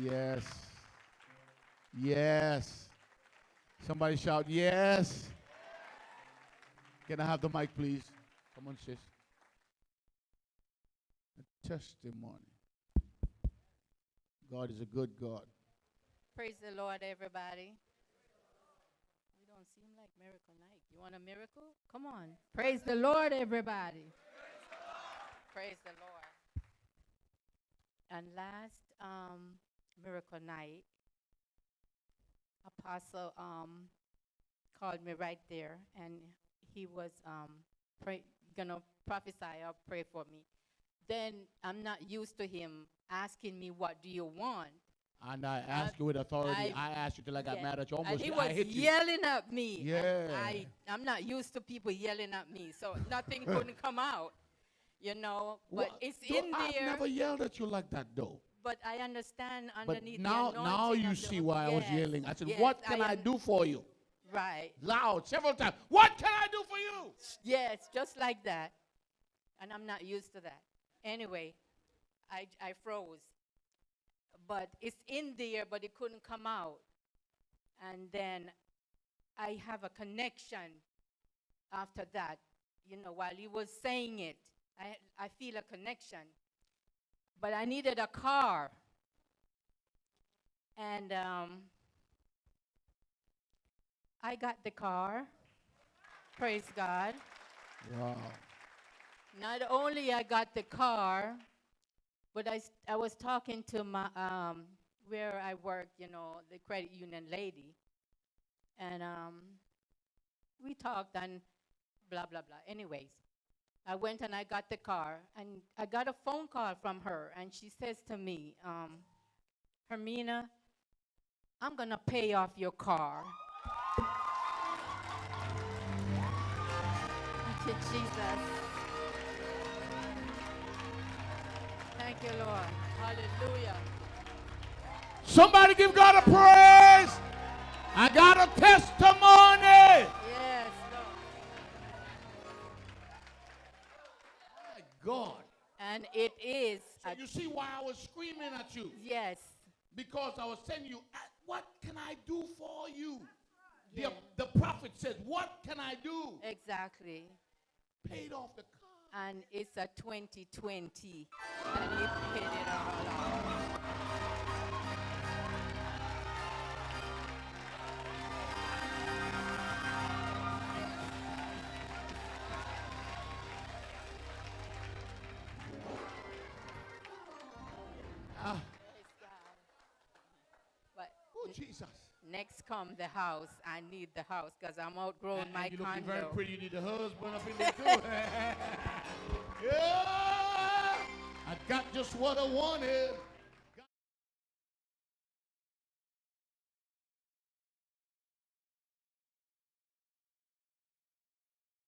Yes. Yes. Somebody shout, yes. Can I have the mic, please? Come on, sis. A testimony. God is a good God. Praise the Lord, everybody. We don't seem like Miracle Night. You want a miracle? Come on. Praise the Lord, everybody. Praise the Lord. And last Miracle Night, Apostle called me right there, and he was gonna prophesy or pray for me. Then I'm not used to him asking me, "What do you want?" And I ask you with authority. I asked you till I got mad at you. And Almost he I was hit you. yelling at me. Yeah. I'm not used to people yelling at me, so nothing couldn't come out, you know. But it's in I've there. never yelled at you like that, though. But I understand But underneath now, the anointing. now you see why I was yelling. I said, "What can I do for you?" Right. Loud, several times. What can I do for you? Yes, just like that. And I'm not used to that. Anyway, I froze. But it's in there, but it couldn't come out. And then I have a connection after that. You know, while he was saying it, I feel a connection. But I needed a car. And I got the car. Praise God. Wow. Not only I got the car, but I was talking to my, where I work, you know, the credit union lady. And we talked and blah, blah, blah. Anyways, I went and I got the car. And I got a phone call from her. And she says to me, Hermina, I'm going to pay off your car. Thank you, Jesus. Thank you, Lord. Hallelujah. Somebody give God a praise. I got a testimony. Yes, Lord. My God. And it is. So you see why I was screaming at you? Yes. Because I was telling you, what can I do for you? Yeah. The prophet said, what can I do? Exactly. Paid off the car. And it's a 2020. And he paid it all off. Praise God. But Oh, Jesus. next come the house. I need the house because I'm outgrown my And you looking very condo. pretty. You need a husband up in there too. Yeah. I got just what I wanted.